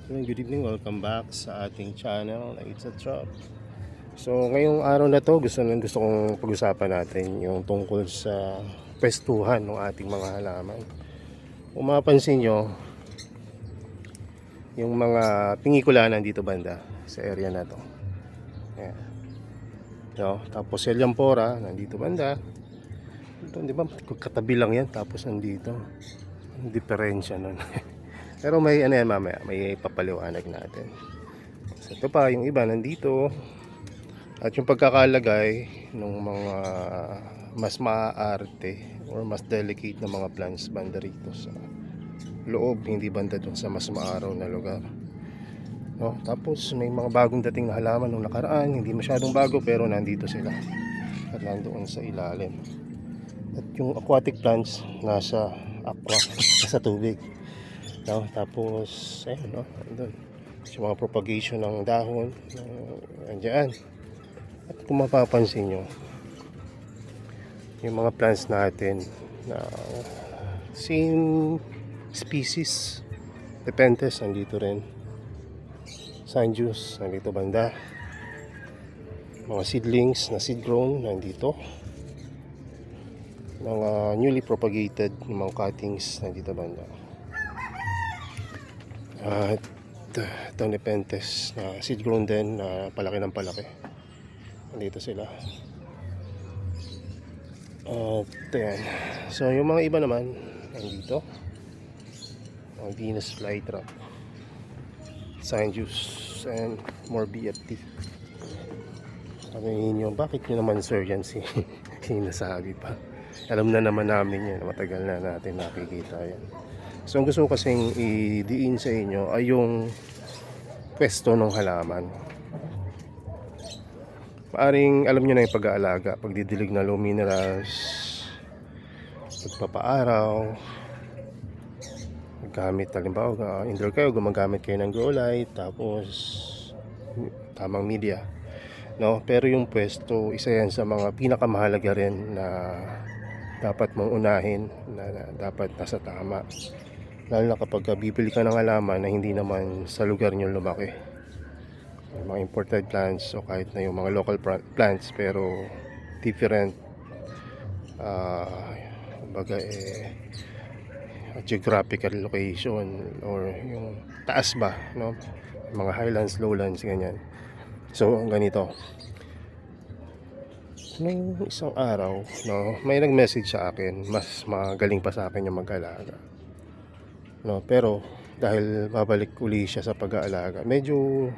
afternoon, good evening, welcome back sa ating channel na It's a Trap. So ngayong araw na to, gusto kong pag-usapan natin yung tungkol sa pwestuhan ng ating mga halaman. Kung mapapansin nyo, yung mga pingikula nandito banda sa area na to. Ayan. No? Tapos Elyambora nandito banda. Ito, di ba, katabi lang yan, tapos nandito. Ang diferensya nun. Pero may ano yan mamaya, may papaliwanag natin. So ito pa, yung iba nandito. At yung pagkakalagay ng mga mas maaarte or mas delicate na mga plants banda rito sa loob, hindi banda dun sa mas maaraw na lugar. No? Tapos may mga bagong dating na halaman nung nakaraan, hindi masyadong bago pero nandito sila. At nandoon sa ilalim. At yung aquatic plants nasa nasa tubig. No? Tapos ayun, no? Andun. Yung mga propagation ng dahon andyan. At kung mapapansin nyo, yung mga plants natin na same species, Nepenthes nandito rin, Sanjus nandito banda, mga seedlings na seed grown nandito, mga newly propagated mga cuttings nandito banda. At ito Nepenthes na seed grown din na palaki ng palaki. Nandito sila. At yan. So yung mga iba naman nandito. Ang Venus flytrap, Sanjus, and more BFT. Sabi niyo, bakit nyo naman sir yan sinasabi pa? Alam na naman namin yan, matagal na natin nakikita yan. So ang gusto ko kasing i-diin sa inyo ay yung pwesto ng halaman. Maaring alam nyo na yung pag-aalaga, pagdidilig na low minerals, pagpapaaraw, gamit, halimbawa indoor kayo, gumagamit kayo ng grow light, tapos tamang media, no? Pero yung pwesto, isa yan sa mga pinakamahalaga rin na dapat mong unahin, na dapat nasa tama, lalo na kapag bibili ka ng halaman na hindi naman sa lugar nyo lumaki, yung mga imported plants o kahit na yung mga local plants pero different baga geographical location or yung taas ba, no? Mga highlands, lowlands, ganyan. So ganito, nung isang araw, no, may nag-message sa akin, mas magaling pa sa akin yung mag-alaga, no? Pero dahil babalik uli siya sa pag-aalaga, medyo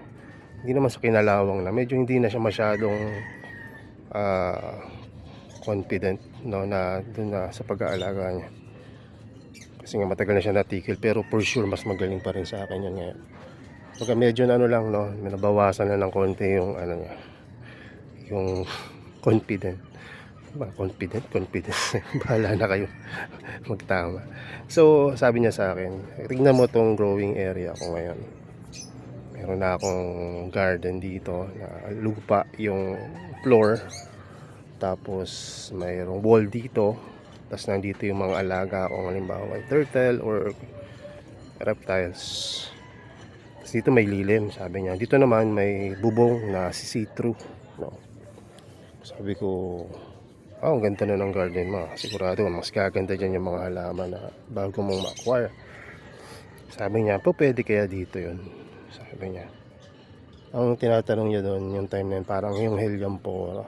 hindi naman sa kinalawang na, medyo hindi na siya masyadong confident, no, na dun na sa pag-aalaga niya. Kasi nga matagal na siya natikil, pero for sure mas magaling pa rin sa akin yan ngayon. Pagka medyo na ano lang, no, nabawasan na ng konti yung ano niya, yung confident. Confidence. Bahala na kayo magtama. So sabi niya sa akin, tignan mo tong growing area ko ngayon. Meron na akong garden dito na lupa yung floor, tapos mayroong wall dito, tapos nandito yung mga alaga kung halimbawa turtle or reptiles. Tapos dito may lilim, sabi niya. Dito naman may bubong na see-through, no? Sabi ko, ang ganda na ng garden mo. Sigurado mas gaganda dyan yung mga halaman na bago mong ma-acquire. Sabi niya, pwede kaya dito yun? Sabi niya. Ang tinatanong niya doon yung time na yun, parang yung Elyambora.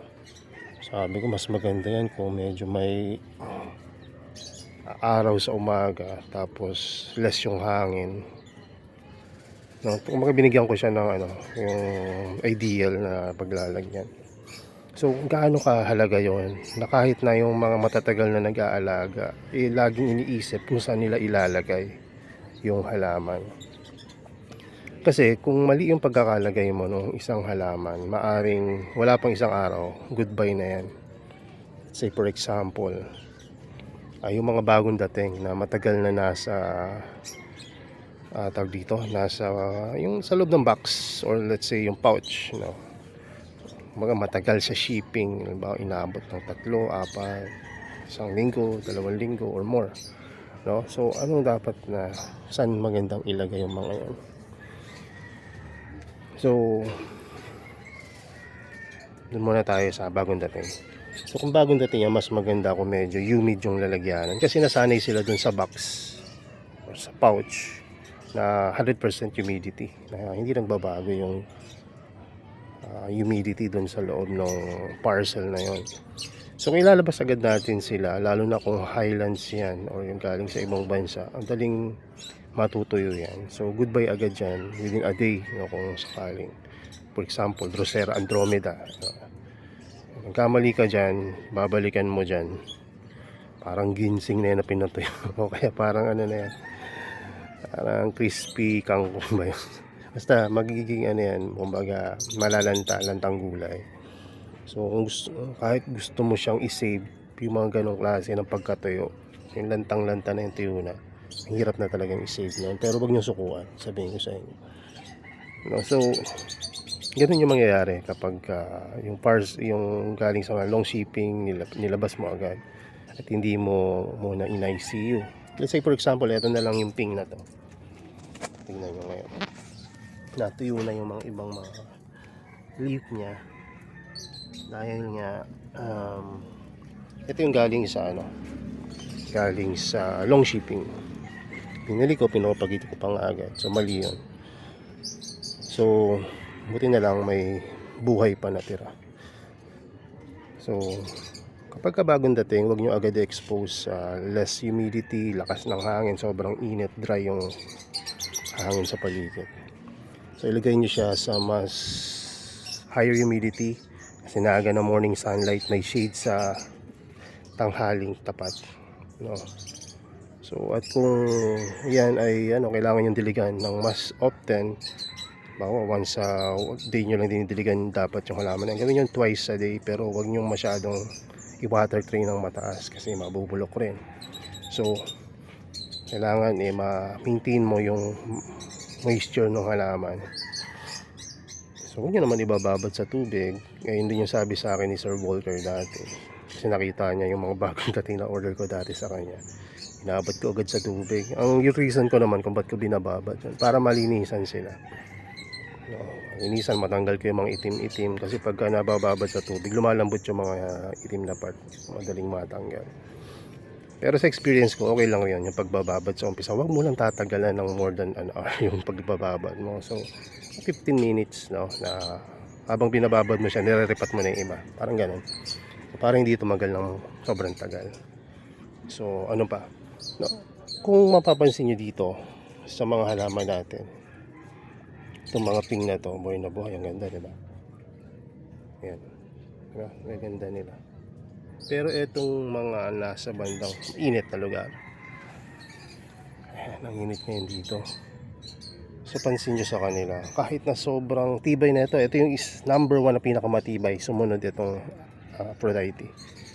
Sabi ko, mas maganda yan kung medyo may araw sa umaga, tapos less yung hangin, no? Binigyan ko siya ng ano, yung ideal na paglalagyan. So gaano kahalaga yon na kahit na yung mga matatagal na nag-aalaga, laging iniisip kung saan nila ilalagay yung halaman. Kasi kung mali yung pagkakalagay mo ng isang halaman, maaring wala pang isang araw, goodbye na yan. Say for example, yung mga bagong dating na matagal na nasa tawag dito, nasa yung sa loob ng box or let's say yung pouch, no? Mga matagal sa shipping, halimbawa inaabot ng 3, 4, 1 linggo, 2 linggo or more, no? So ano dapat na saan magandang ilagay yung mga yan? So, doon muna tayo sa bagong dating. So, kung bagong dating yan, mas maganda kung medyo humid yung lalagyanan. Kasi nasanay sila dun sa box or sa pouch na 100% humidity. Na hindi nagbabago yung humidity dun sa loob ng parcel na yon. So, kung ilalabas agad natin sila, lalo na kung highlands yan or yung galing sa ibang bansa, ang daling matutuyo yan. So, goodbye agad yan within a day, no, kung sakaling. For example, Drosera Andromeda. Nagkamali ka dyan, babalikan mo dyan. Parang ginseng na yan na pinatuyo. O kaya parang ano na yan. Parang crispy kangkong ba yun? Basta magiging ano yan, kumbaga malalanta, lantang gulay. So kung gusto, kahit gusto mo siyang i-save yung mga ganong klase ng pagkatuyo, yung lantang-lanta na yung tuyo na, ang hirap na talagang i-save na. Pero wag niyo sukuan, sabihin ko sa inyo. No, so ganun yung mangyayari kapag yung galing sa long shipping, nilabas mo agad at hindi mo muna in-ICU. Let's say for example, ito na lang yung ping na to. Tingnan nyo ngayon. Natuyo na yung mga ibang mga leaf niya. Dahil nga, ito yung galing sa galing sa long shipping. Pinili ko, pinapagiti ko pang agad. So mali yun. So, buti na lang may buhay pa natira. So, kapag bagong dating, huwag nyo agad i-expose sa less humidity, lakas ng hangin, sobrang init, dry yung hangin sa paligid. So, ilagay nyo siya sa mas higher humidity kasi naaga na morning sunlight, may shade sa tanghaling tapat. No? So, at kung yan ay kailangan yung diligan ng mas often, bawa once a day nyo lang dinidiligan dapat yung halaman. Gawin yun twice a day, pero huwag nyo masyadong i-water train ng mataas kasi mabubulok rin. So, kailangan ma-maintain mo yung moisture ng halaman. So, huwag nyo naman ibababad sa tubig. Ngayon din yung sabi sa akin ni Sir Volker dati. Kasi nakita niya yung mga bagong dating na order ko dati sa kanya. Inabot ko agad sa tubig. Ang reason ko naman kung ba't ko binababad yun, para malinisan sila. No, linisan, matanggal ko yung mga itim-itim. Kasi pagka nabababad sa tubig, lumalambot yung mga itim na part. Madaling matanggal. Pero sa experience ko, okay lang yun yung pagbababad sa umpisa. Huwag mo lang tatagalan ng more than an hour yung pagbababad mo. So, 15 minutes, no, na habang binababad mo siya, nire-repat mo na yung iba. Parang ganun. So, parang hindi tumagal ng sobrang tagal. So, ano pa? No, kung mapapansin nyo dito, sa mga halaman natin, itong mga ping na to, buhay na buhay. Ang ganda, diba? Yan. Diba? Ang ganda nila. Pero itong mga nasa bandang init na lugar, ayan, ang init ngayon dito. So pansin nyo sa kanila, kahit na sobrang tibay na ito yung number 1 na pinakamatibay. Sumunod itong Aphrodite.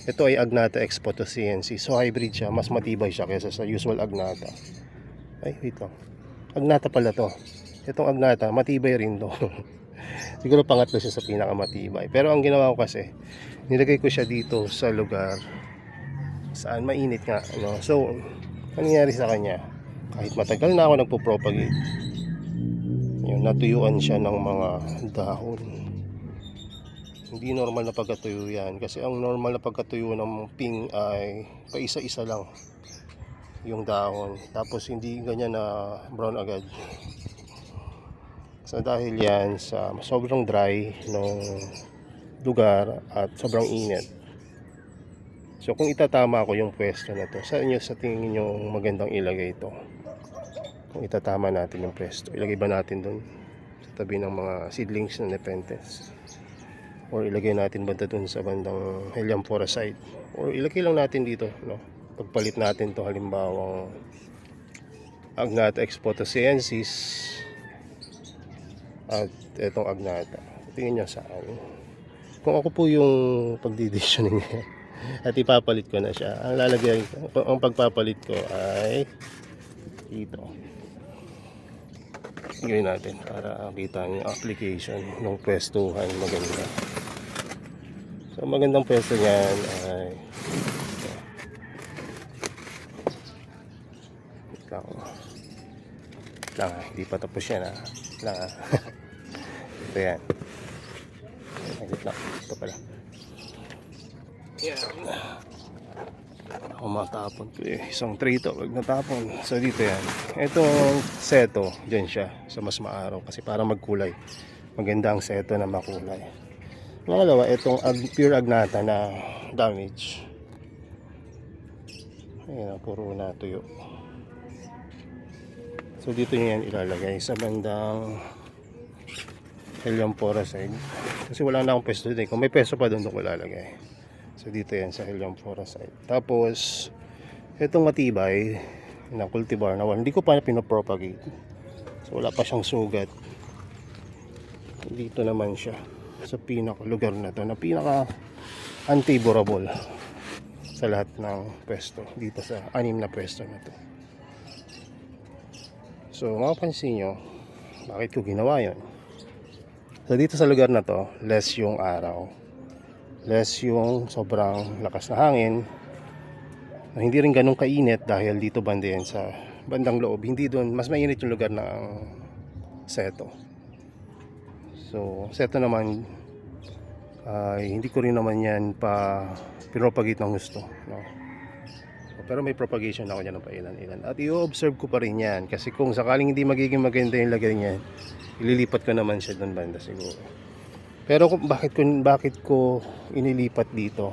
Ito ay Agnatha Expoto CNC. So hybrid siya, mas matibay siya kaysa sa usual Agnatha. Ay, wait lang. Agnatha pala to. Itong Agnatha, matibay rin to. Siguro pangatlo siya sa pinakamatibay. Pero ang ginawa ko kasi, nilagay ko siya dito sa lugar saan mainit nga, no? So, ano nangyari sa kanya? Kahit matagal na ako nagpo-propagate, yun, natuyuan siya ng mga dahon. Hindi normal na pagkatuyo yan. Kasi ang normal na pagkatuyo ng ping ay paisa-isa lang yung dahon. Tapos hindi ganyan na brown agad. So dahil yan sa sobrang dry ng lugar at sobrang init. So kung itatama ko yung pwesto na to, sa inyo sa tingin nyo magandang ilagay ito? Kung itatama natin yung pwesto, ilagay ba natin dun sa tabi ng mga seedlings na nepenthes? Or ilagay natin ba dun sa bandang Helianthera side? Or ilagay lang natin dito, no? Pagpalit natin to halimbawa Agnatha Expoto CNCs at itong Agnatha. Tingin nyo saan. Kung ako po yung pagdidesyonin niya at ipapalit ko na siya, ang lalagyan, ang pagpapalit ko ay dito. Gawin natin para kita yung application ng pwestuhan maganda. So magandang pwesto niyan ay lang, hindi pa tapos yan lang. Ito yan. Wait lang. Ito pala. Yan. Ako matapon ko eh. Isang tray ito. Wag natapon. So dito yan. Itong seto. Diyan siya. So mas maaraw. Kasi para magkulay. Maganda ang seto na makulay. Pangalawa, itong pure agnata na damage. Ayan. Puro na tuyo. So dito niya yan ilalagay sa bandang Helium Forest. Kasi wala na akong pesto dito. Kung may pesto pa doon ko ilalagay. So dito yan sa Helium Forest. Tapos itong matibay na cultivar na hindi ko pa pinopropagate. So wala pa siyang sugat. Dito naman siya sa pinaka lugar na to na pinaka anti-borable sa lahat ng pwesto dito sa 6 na pwesto na to. So mapapansin nyo bakit ko ginawa yon. So dito sa lugar na to less yung araw, less yung sobrang lakas na hangin, na hindi rin ganun kainit dahil dito banda yan sa bandang loob, hindi doon mas mainit yung lugar ng seto. So seto naman hindi ko rin naman yan pa pinopagate ng gusto, no? So, pero may propagation ako dyan ng pailan-ilan at i-observe ko pa rin yan kasi kung sakaling hindi magiging maganda yung lagay niya, ililipat ko naman siya doon banda siguro. Pero bakit ko inilipat dito?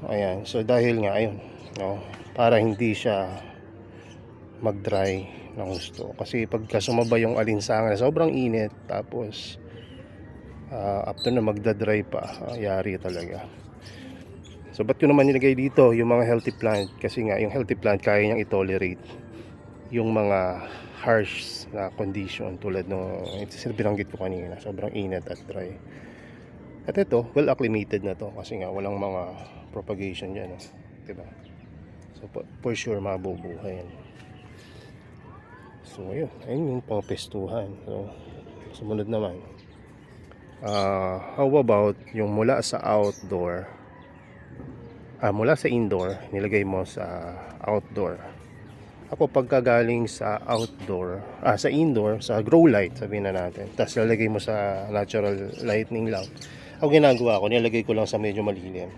Ayan, so dahil nga ayun, no, para hindi siya mag-dry ng gusto. Kasi pagka sumaba yung alinsangan, sobrang init, tapos after na magda-dry pa, yari talaga. So ba't ko naman nilagay dito yung mga healthy plant? Kasi nga yung healthy plant kaya niyang i-tolerate yung mga harsh na condition tulad no ito binanggit ko kanina, sobrang init at dry. At ito, well acclimated na to kasi nga walang mga propagation dyan, no? Diba? So for sure mabubuhay yan. So ayun yung pangpestuhan. So sumunod naman, how about yung mula sa outdoor, mula sa indoor nilagay mo sa outdoor. Ako pagkagaling sa outdoor, sa indoor, sa grow light sabihin na natin, tapos lalagay mo sa natural lightning lang, ako ginagawa ko, nilalagay ko lang sa medyo malilim.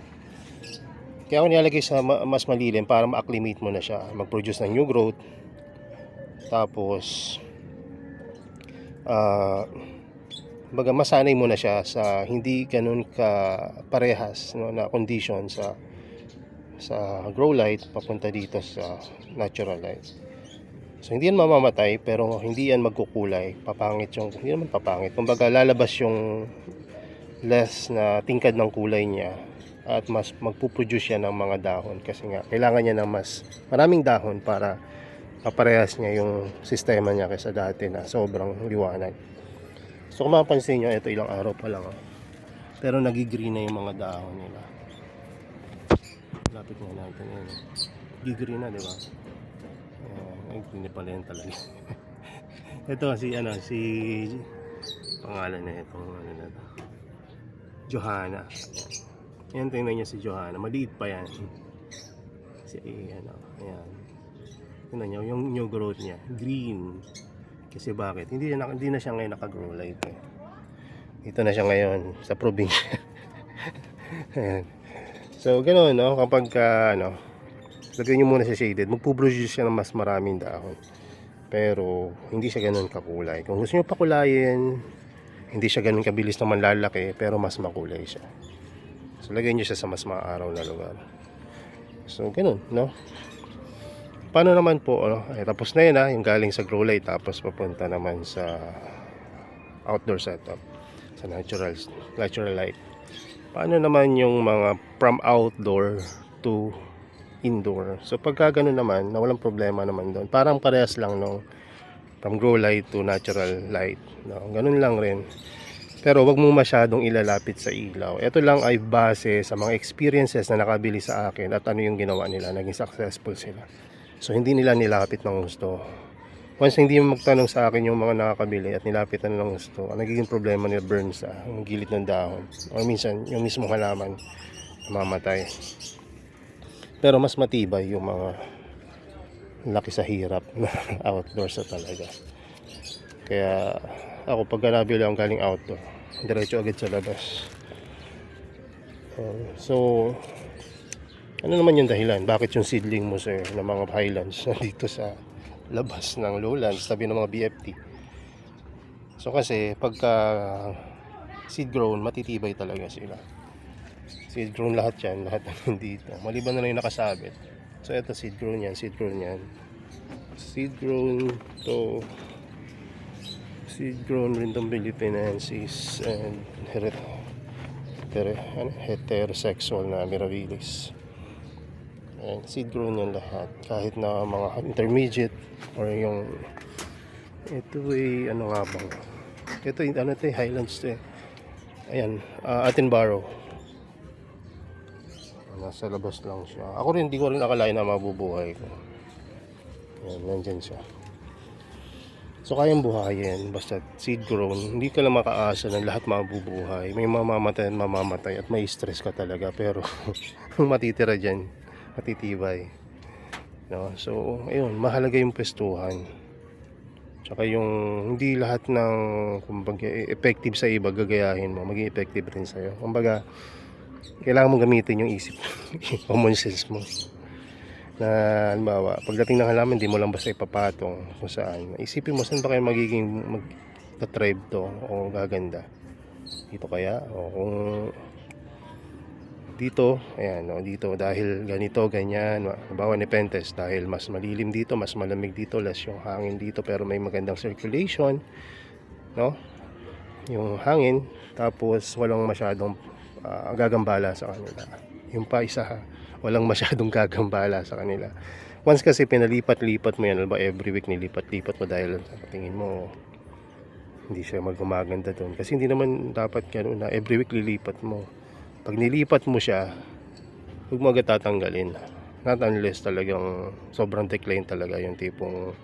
Kaya ako nilalagay sa mas malilim para ma-acclimate mo na siya, mag-produce ng new growth. Tapos baga masanay mo na siya sa hindi ganun ka parehas, no, na condition sa grow light papunta dito sa natural light. So hindi yan mamamatay pero hindi yan magkukulay, papangit yung, hindi naman papangit, kumbaga lalabas yung less na tingkad ng kulay niya at mas magpuproduce siya ng mga dahon kasi nga kailangan niya ng mas maraming dahon para kaparehas niya yung sistema niya kaysa dati na sobrang liwanag. So kung mapapansin nyo, ito ilang araw pa lang, pero nagigreen na yung mga dahon nila. Lapit nga natin yun, gigreen na, diba? Ay, hindi pala yan talaga. Ito si pangalan na itong ano na to, Johanna. Yan, tingnan niya si Johanna, maliit pa yan. Ayan. Tingnan niyo yung new growth niya, green. Kasi bakit? Hindi na siya ngayon naka-grow light eh. Dito na siya ngayon sa probinsya. Ayan. So ganoon, no, kapag lagyan niyo muna sa shaded, magpo-produce siya ng mas maraming dahon. Pero hindi siya ganoon kakulay. Kung gusto niyo pakulayin, hindi siya ganoon kabilis na manlalaki, pero mas makulay siya. So lagyan niyo siya sa mas maaraw na lugar. So ganoon, no? Paano naman po, tapos na yun, yung galing sa grow light, tapos papunta naman sa outdoor setup, sa natural light. Paano naman yung mga from outdoor to indoor? So pagka ganun naman, na walang problema naman doon, parang parehas lang no, from grow light to natural light, no? Ganun lang rin. Pero wag mo masyadong ilalapit sa ilaw. Ito lang ay base sa mga experiences na nakabili sa akin at ano yung ginawa nila, naging successful sila. So hindi nila nilapit ng gusto. Once hindi magtanong sa akin yung mga nakakabili at nilapitan ng gusto, ang nagiging problema nila burn sa gilid ng dahon. O minsan yung mismong halaman mamatay. Pero mas matibay yung mga laki sa hirap na outdoors na talaga. Kaya Ako pagka nabili akong galing outdoor, diretso agad sa labas. So ano naman yung dahilan bakit yung seedling mo sir ng mga highlands nandito sa labas ng lowlands tabi ng mga BFT? So kasi pagka seed grown, matitibay talaga sila. Seed grown lahat yan, lahat nandito. Maliban na lang yung nakasabit. So ito seed grown yan, seed grown yan. Seed grown to seed grown rin itong Philippinensis and heterosexual na Mirabilis. And seed grown yan lahat. Kahit na mga intermediate or yung ito ay ano nga bang ito ano ito Highlands to ayan, Attenborough. Nasa labas lang siya. Ako rin, hindi ko rin akalain na mabubuhay ko. Ayan, nandyan siya. So kayang buhayin basta seed grown. Hindi ka lang makaasa na lahat mabubuhay. May mamamatay at may stress ka talaga. Pero matitira dyan, matitibay, no? So ayun, mahalaga yung pwestuhan. Tsaka yung hindi lahat ng kumbaga effective sa iba gagayahin mo, maging effective rin sa'yo. Kumbaga kailangan mong gamitin yung isip common sense mo na halimbawa pagdating ng halaman di mo lang basta ipapatong kung saan. Isipin mo saan ba kayo magiging mag-thrive to o gaganda dito kaya o kung dito, ayan, no, dito dahil ganito, ganyan, halimbawa Nepenthes dahil mas malilim dito, mas malamig dito, less yung hangin dito pero may magandang circulation, no, yung hangin, tapos walang masyadong gagambala sa kanila. Yung pa isa, walang masyadong gagambala sa kanila. Once kasi pinalipat-lipat mo yan, ba every week nilipat-lipat mo dahil tingin mo hindi siya magumaganda doon. Kasi hindi naman dapat gano'n na every week lilipat mo. Pag nilipat mo siya, huwag mo agad tatanggalin. Not unless talagang sobrang decline talaga yung tipong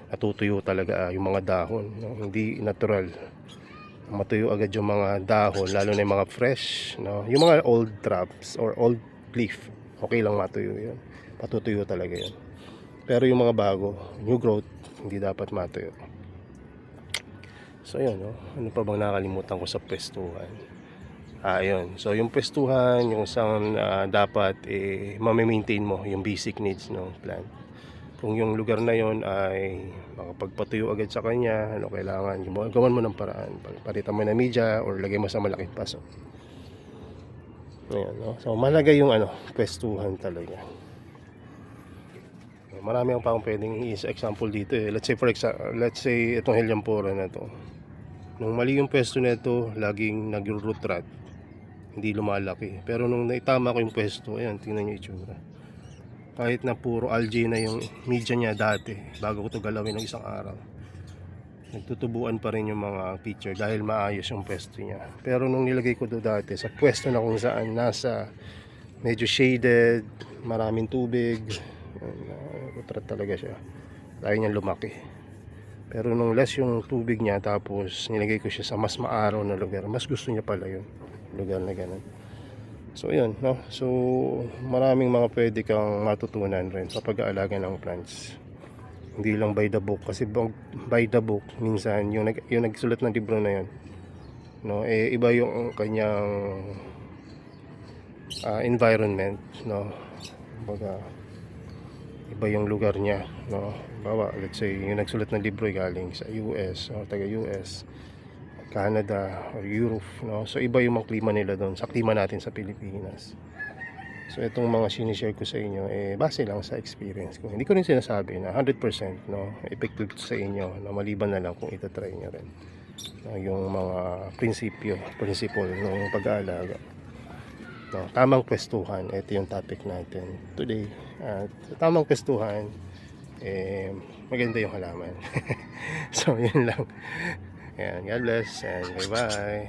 natutuyo talaga yung mga dahon, no? Hindi natural. Matuyo agad yung mga dahon, lalo na yung mga fresh, no? Yung mga old drops or old leaf, okay lang matuyo yun. Patutuyo talaga yun. Pero yung mga bago, new growth, hindi dapat matuyo. So yun, no? Ano pa bang nakalimutan ko sa pwestuhan? Ayun. So yung pwestuhan, yung isang dapat ma-maintain mo yung basic needs ng plant. Kung yung lugar na yon ay makapagpatuyo agad sa kanya, ano kailangan, gawan mo ng paraan. Palitan mo na media or lagay mo sa malaking paso. Ayan, no? So malaga yung pwestuhan talaga. Marami pa akong pwedeng i-example dito eh. Let's say itong Helianthera na to. Nung mali yung pwesto nito, laging nag-root rot, hindi lumalaki. Pero nung naitama ko yung pwesto, ayan, tingnan nyo itsura. Kahit na puro algae na yung media niya dati, bago ko ito galawin ng isang araw, nagtutubuan pa rin yung mga feature dahil maayos yung pwesto niya. Pero nung nilagay ko ito dati, sa pwesto na kung saan nasa medyo shaded, maraming tubig, rutrat talaga siya. Kaya niya lumaki. Pero nung less yung tubig niya, tapos nilagay ko siya sa mas maaraw na lugar, mas gusto niya pala yun, lugar na ganun. So yun, no? So maraming mga pwede kang matutunan rin sa pag-aalaga ng plants. Hindi lang by the book, kasi by the book minsan yung nagsulat ng libro na yun, no, iba yung kanyang environment, no. Kumbaga iba yung lugar niya, no. Bawa, let's say yung nagsulat ng libro galing sa US o taga US, Canada or Europe, no. So iba yung mga klima nila doon sa klima natin sa Pilipinas. So itong mga sinishare ko sa inyo base lang sa experience ko. Hindi ko rin sinasabi na 100% no effective sa inyo, na maliban na lang kung itatry nyo rin, no, yung mga principle ng pag-aalaga, no. Tamang pwestuhan, ito yung topic natin today. At tamang pwestuhan, maganda yung halaman. So yun lang. Ayan, God bless and bye bye.